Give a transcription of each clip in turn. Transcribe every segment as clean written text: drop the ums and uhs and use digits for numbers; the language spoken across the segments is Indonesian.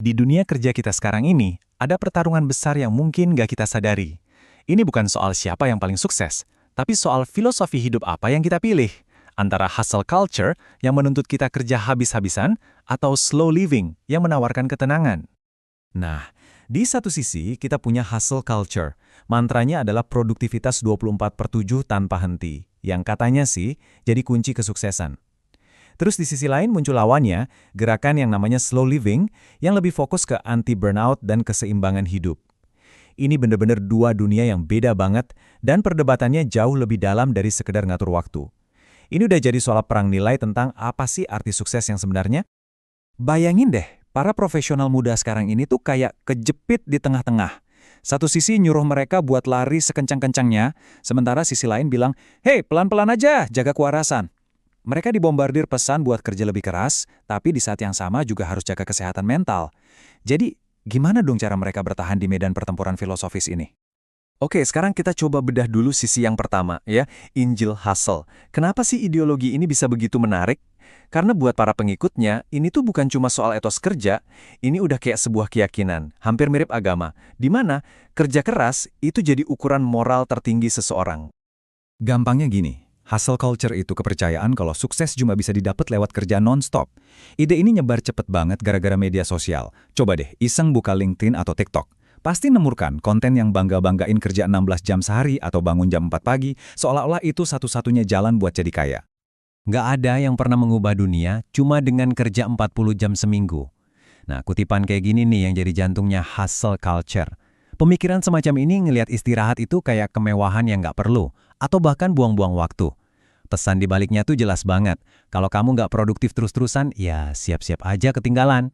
Di dunia kerja kita sekarang ini, ada pertarungan besar yang mungkin gak kita sadari. Ini bukan soal siapa yang paling sukses, tapi soal filosofi hidup apa yang kita pilih. Antara hustle culture yang menuntut kita kerja habis-habisan, atau slow living yang menawarkan ketenangan. Nah, di satu sisi kita punya hustle culture. Mantranya adalah produktivitas 24/7 tanpa henti, yang katanya sih jadi kunci kesuksesan. Terus di sisi lain muncul lawannya, gerakan yang namanya slow living, yang lebih fokus ke anti-burnout dan keseimbangan hidup. Ini benar-benar dua dunia yang beda banget, dan perdebatannya jauh lebih dalam dari sekedar ngatur waktu. Ini udah jadi soal perang nilai tentang apa sih arti sukses yang sebenarnya? Bayangin deh, para profesional muda sekarang ini tuh kayak kejepit di tengah-tengah. Satu sisi nyuruh mereka buat lari sekencang-kencangnya, sementara sisi lain bilang, "Hei, pelan-pelan aja, jaga kewarasan." Mereka dibombardir pesan buat kerja lebih keras, tapi di saat yang sama juga harus jaga kesehatan mental. Jadi, gimana dong cara mereka bertahan di medan pertempuran filosofis ini? Oke, sekarang kita coba bedah dulu sisi yang pertama, ya, Injil Hustle. Kenapa sih ideologi ini bisa begitu menarik? Karena buat para pengikutnya, ini tuh bukan cuma soal etos kerja, ini udah kayak sebuah keyakinan, hampir mirip agama, di mana kerja keras itu jadi ukuran moral tertinggi seseorang. Gampangnya gini. Hustle culture itu kepercayaan kalau sukses cuma bisa didapat lewat kerja non-stop. Ide ini nyebar cepet banget gara-gara media sosial. Coba deh, iseng buka LinkedIn atau TikTok. Pasti nemurkan konten yang bangga-banggain kerja 16 jam sehari atau bangun jam 4 pagi, seolah-olah itu satu-satunya jalan buat jadi kaya. Nggak ada yang pernah mengubah dunia cuma dengan kerja 40 jam seminggu. Nah, kutipan kayak gini nih yang jadi jantungnya hustle culture. Pemikiran semacam ini ngelihat istirahat itu kayak kemewahan yang nggak perlu, atau bahkan buang-buang waktu. Pesan di baliknya tuh jelas banget. Kalau kamu nggak produktif terus-terusan, ya siap-siap aja ketinggalan.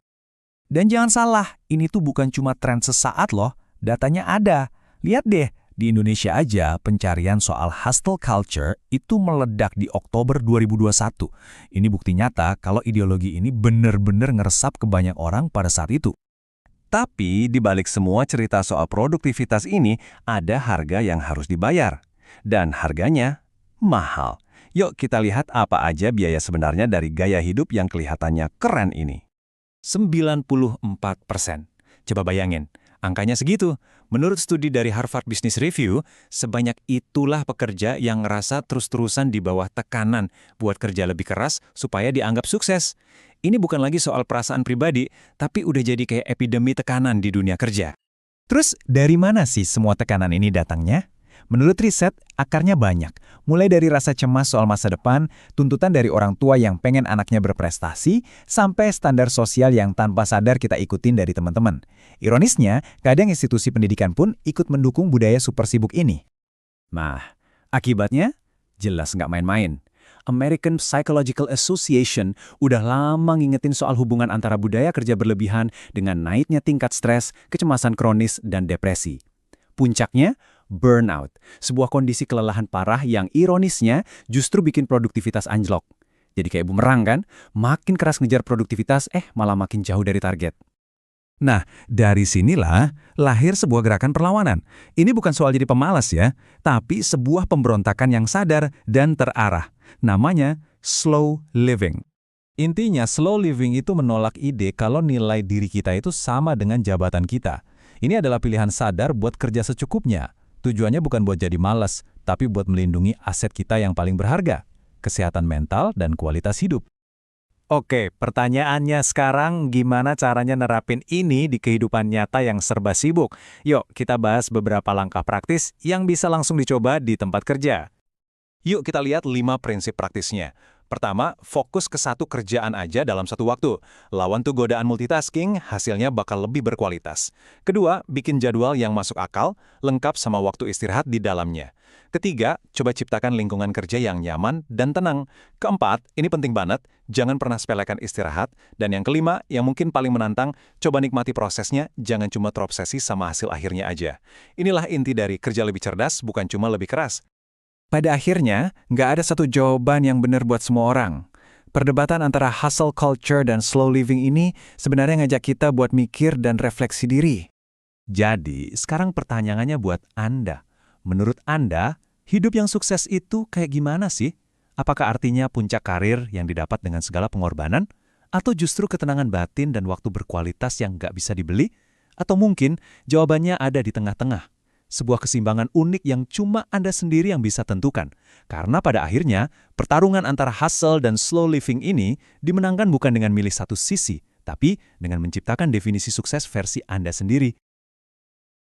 Dan jangan salah, ini tuh bukan cuma tren sesaat loh, datanya ada. Lihat deh, di Indonesia aja pencarian soal hustle culture itu meledak di Oktober 2021. Ini bukti nyata kalau ideologi ini bener-bener ngeresap ke banyak orang pada saat itu. Tapi di balik semua cerita soal produktivitas ini, ada harga yang harus dibayar. Dan harganya mahal. Yuk kita lihat apa aja biaya sebenarnya dari gaya hidup yang kelihatannya keren ini. 94%. Coba bayangin, angkanya segitu. Menurut studi dari Harvard Business Review, sebanyak itulah pekerja yang ngerasa terus-terusan di bawah tekanan buat kerja lebih keras supaya dianggap sukses. Ini bukan lagi soal perasaan pribadi, tapi udah jadi kayak epidemi tekanan di dunia kerja. Terus dari mana sih semua tekanan ini datangnya? Menurut riset, akarnya banyak. Mulai dari rasa cemas soal masa depan, tuntutan dari orang tua yang pengen anaknya berprestasi, sampai standar sosial yang tanpa sadar kita ikutin dari teman-teman. Ironisnya, kadang institusi pendidikan pun ikut mendukung budaya super sibuk ini. Nah, akibatnya jelas nggak main-main. American Psychological Association udah lama ngingetin soal hubungan antara budaya kerja berlebihan dengan naiknya tingkat stres, kecemasan kronis, dan depresi. Puncaknya, burnout, sebuah kondisi kelelahan parah yang ironisnya justru bikin produktivitas anjlok. Jadi kayak bumerang kan, makin keras ngejar produktivitas, malah makin jauh dari target. Nah, dari sinilah lahir sebuah gerakan perlawanan. Ini bukan soal jadi pemalas ya, tapi sebuah pemberontakan yang sadar dan terarah. Namanya slow living. Intinya, slow living itu menolak ide kalau nilai diri kita itu sama dengan jabatan kita. Ini adalah pilihan sadar buat kerja secukupnya. Tujuannya bukan buat jadi malas, tapi buat melindungi aset kita yang paling berharga, kesehatan mental dan kualitas hidup. Oke, pertanyaannya sekarang gimana caranya nerapin ini di kehidupan nyata yang serba sibuk? Yuk, kita bahas beberapa langkah praktis yang bisa langsung dicoba di tempat kerja. Yuk kita lihat 5 prinsip praktisnya. Pertama, fokus ke satu kerjaan aja dalam satu waktu. Lawan tuh godaan multitasking, hasilnya bakal lebih berkualitas. Kedua, bikin jadwal yang masuk akal, lengkap sama waktu istirahat di dalamnya. Ketiga, coba ciptakan lingkungan kerja yang nyaman dan tenang. Keempat, ini penting banget, jangan pernah sepelekan istirahat. Dan yang kelima, yang mungkin paling menantang, coba nikmati prosesnya, jangan cuma terobsesi sama hasil akhirnya aja. Inilah inti dari kerja lebih cerdas, bukan cuma lebih keras. Pada akhirnya, nggak ada satu jawaban yang benar buat semua orang. Perdebatan antara hustle culture dan slow living ini sebenarnya ngajak kita buat mikir dan refleksi diri. Jadi, sekarang pertanyaannya buat Anda. Menurut Anda, hidup yang sukses itu kayak gimana sih? Apakah artinya puncak karir yang didapat dengan segala pengorbanan? Atau justru ketenangan batin dan waktu berkualitas yang nggak bisa dibeli? Atau mungkin jawabannya ada di tengah-tengah. Sebuah keseimbangan unik yang cuma Anda sendiri yang bisa tentukan. Karena pada akhirnya, pertarungan antara hustle dan slow living ini dimenangkan bukan dengan milih satu sisi, tapi dengan menciptakan definisi sukses versi Anda sendiri.